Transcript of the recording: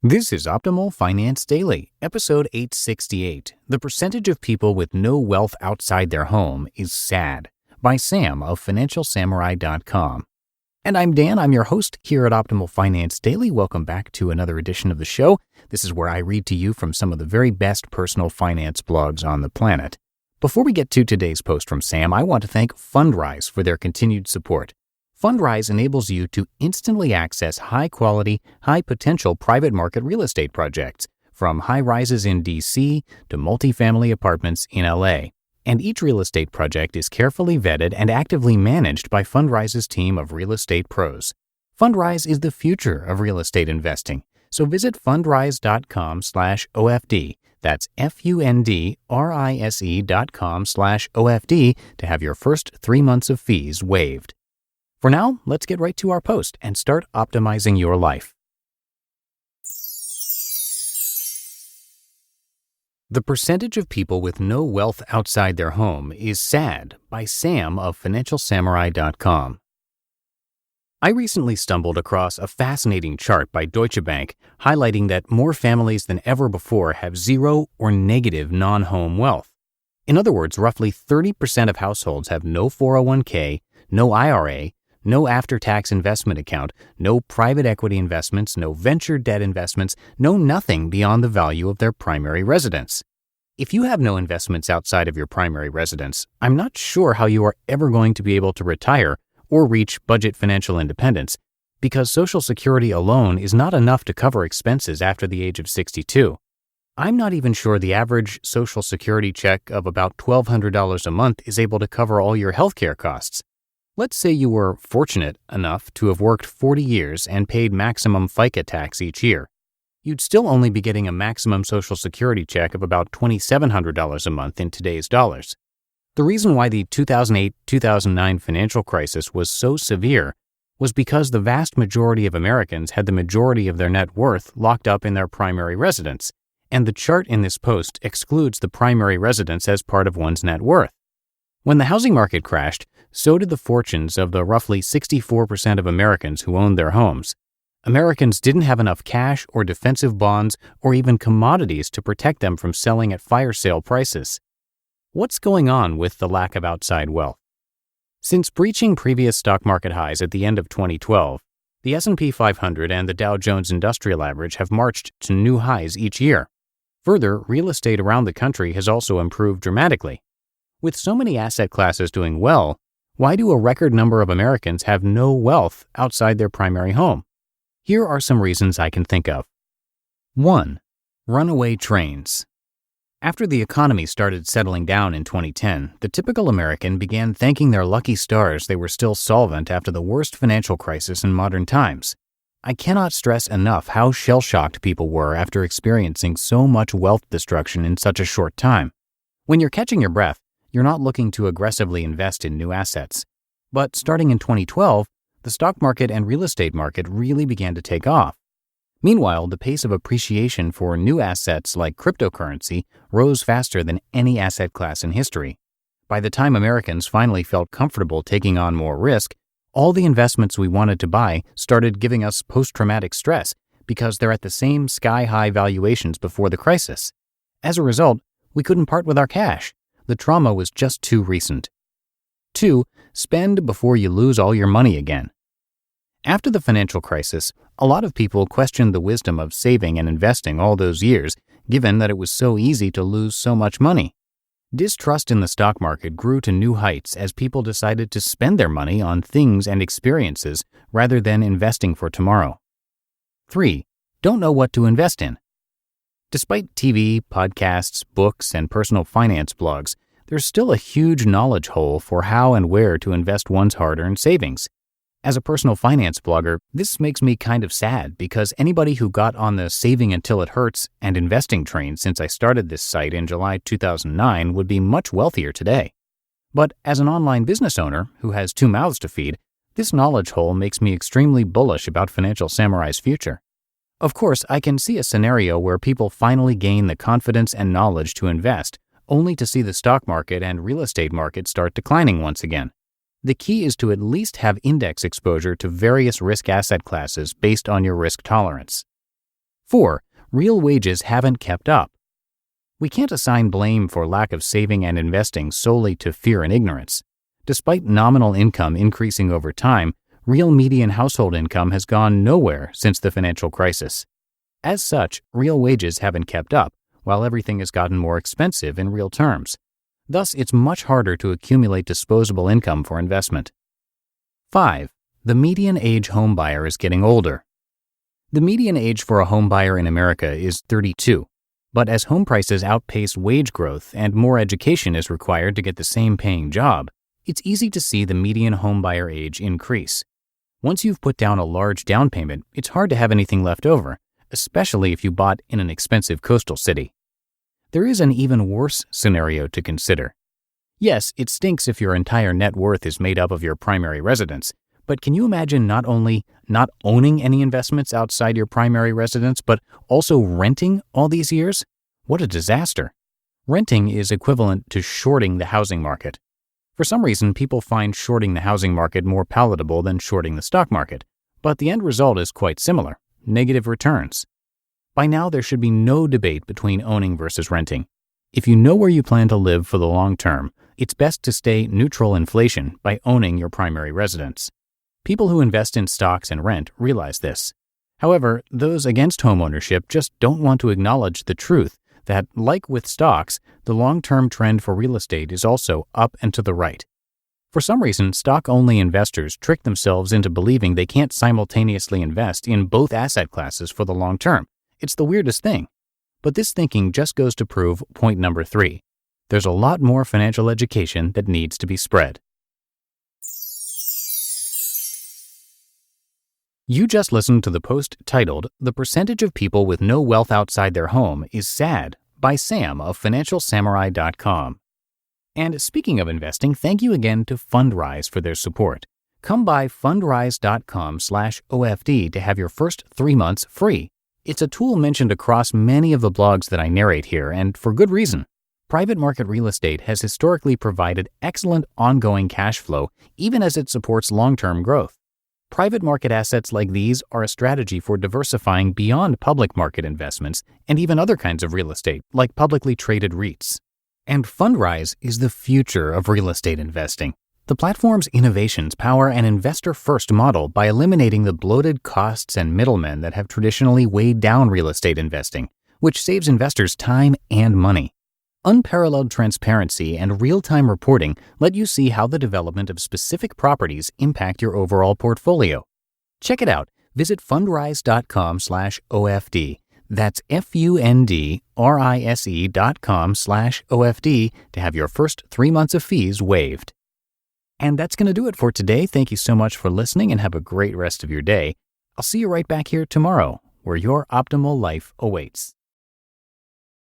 This is Optimal Finance Daily, episode 868. The percentage of people with no wealth outside their home is sad, by Sam of FinancialSamurai.com. And I'm Dan, I'm your host here at Optimal Finance Daily. Welcome back to another edition of the show. This is where I read to you from some of the very best personal finance blogs on the planet. Before we get to today's post from Sam, I want to thank Fundrise for their continued support. Fundrise enables you to instantly access high-quality, high-potential private market real estate projects, from high-rises in D.C. to multifamily apartments in L.A. And each real estate project is carefully vetted and actively managed by Fundrise's team of real estate pros. Fundrise is the future of real estate investing, so visit fundrise.com/OFD. That's fundrise.com/OFD to have your first 3 months of fees waived. For now, let's get right to our post and start optimizing your life. The percentage of people with no wealth outside their home is sad, by Sam of FinancialSamurai.com. I recently stumbled across a fascinating chart by Deutsche Bank highlighting that more families than ever before have zero or negative non-home wealth. In other words, roughly 30% of households have no 401k, no IRA, no after-tax investment account, no private equity investments, no venture debt investments, no nothing beyond the value of their primary residence. If you have no investments outside of your primary residence, I'm not sure how you are ever going to be able to retire or reach budget financial independence, because Social Security alone is not enough to cover expenses after the age of 62. I'm not even sure the average Social Security check of about $1,200 a month is able to cover all your healthcare costs. Let's say you were fortunate enough to have worked 40 years and paid maximum FICA tax each year. You'd still only be getting a maximum Social Security check of about $2,700 a month in today's dollars. The reason why the 2008-2009 financial crisis was so severe was because the vast majority of Americans had the majority of their net worth locked up in their primary residence, and the chart in this post excludes the primary residence as part of one's net worth. When the housing market crashed, so did the fortunes of the roughly 64% of Americans who owned their homes. Americans didn't have enough cash or defensive bonds or even commodities to protect them from selling at fire sale prices. What's going on with the lack of outside wealth? Since breaching previous stock market highs at the end of 2012, the S&P 500 and the Dow Jones Industrial Average have marched to new highs each year. Further, real estate around the country has also improved dramatically. With so many asset classes doing well, why do a record number of Americans have no wealth outside their primary home? Here are some reasons I can think of. 1. Runaway trains. After the economy started settling down in 2010, the typical American began thanking their lucky stars they were still solvent after the worst financial crisis in modern times. I cannot stress enough how shell-shocked people were after experiencing so much wealth destruction in such a short time. When you're catching your breath, you're not looking to aggressively invest in new assets. But starting in 2012, the stock market and real estate market really began to take off. Meanwhile, the pace of appreciation for new assets like cryptocurrency rose faster than any asset class in history. By the time Americans finally felt comfortable taking on more risk, all the investments we wanted to buy started giving us post-traumatic stress because they're at the same sky-high valuations before the crisis. As a result, we couldn't part with our cash. The trauma was just too recent. 2. Spend before you lose all your money again. After the financial crisis, a lot of people questioned the wisdom of saving and investing all those years, given that it was so easy to lose so much money. Distrust in the stock market grew to new heights as people decided to spend their money on things and experiences rather than investing for tomorrow. 3. Don't know what to invest in. Despite TV, podcasts, books, and personal finance blogs, there's still a huge knowledge hole for how and where to invest one's hard-earned savings. As a personal finance blogger, this makes me kind of sad because anybody who got on the saving until it hurts and investing train since I started this site in July 2009 would be much wealthier today. But as an online business owner who has 2 mouths to feed, this knowledge hole makes me extremely bullish about Financial Samurai's future. Of course, I can see a scenario where people finally gain the confidence and knowledge to invest, only to see the stock market and real estate market start declining once again. The key is to at least have index exposure to various risk asset classes based on your risk tolerance. 4. Real wages haven't kept up. We can't assign blame for lack of saving and investing solely to fear and ignorance. Despite nominal income increasing over time, real median household income has gone nowhere since the financial crisis. As such, real wages haven't kept up, while everything has gotten more expensive in real terms. Thus, it's much harder to accumulate disposable income for investment. 5. The median age homebuyer is getting older. The median age for a homebuyer in America is 32. But as home prices outpace wage growth and more education is required to get the same paying job, it's easy to see the median homebuyer age increase. Once you've put down a large down payment, it's hard to have anything left over, especially if you bought in an expensive coastal city. There is an even worse scenario to consider. Yes, it stinks if your entire net worth is made up of your primary residence, but can you imagine not only not owning any investments outside your primary residence, but also renting all these years? What a disaster. Renting is equivalent to shorting the housing market. For some reason, people find shorting the housing market more palatable than shorting the stock market, but the end result is quite similar: negative returns. By now, there should be no debate between owning versus renting. If you know where you plan to live for the long term, it's best to stay neutral inflation by owning your primary residence. People who invest in stocks and rent realize this. However, those against homeownership just don't want to acknowledge the truth that, like with stocks, the long-term trend for real estate is also up and to the right. For some reason, stock-only investors trick themselves into believing they can't simultaneously invest in both asset classes for the long term. It's the weirdest thing. But this thinking just goes to prove point number 3. There's a lot more financial education that needs to be spread. You just listened to the post titled, "The Percentage of People with No Wealth Outside Their Home is Sad" by Sam of FinancialSamurai.com. And speaking of investing, thank you again to Fundrise for their support. Come by fundrise.com/OFD to have your first 3 months free. It's a tool mentioned across many of the blogs that I narrate here, and for good reason. Private market real estate has historically provided excellent ongoing cash flow, even as it supports long-term growth. Private market assets like these are a strategy for diversifying beyond public market investments and even other kinds of real estate, like publicly traded REITs. And Fundrise is the future of real estate investing. The platform's innovations power an investor-first model by eliminating the bloated costs and middlemen that have traditionally weighed down real estate investing, which saves investors time and money. Unparalleled transparency and real-time reporting let you see how the development of specific properties impact your overall portfolio. Check it out. Visit fundrise.com/OFD. That's fundrise.com/OFD to have your first 3 months of fees waived. And that's going to do it for today. Thank you so much for listening and have a great rest of your day. I'll see you right back here tomorrow, where your optimal life awaits.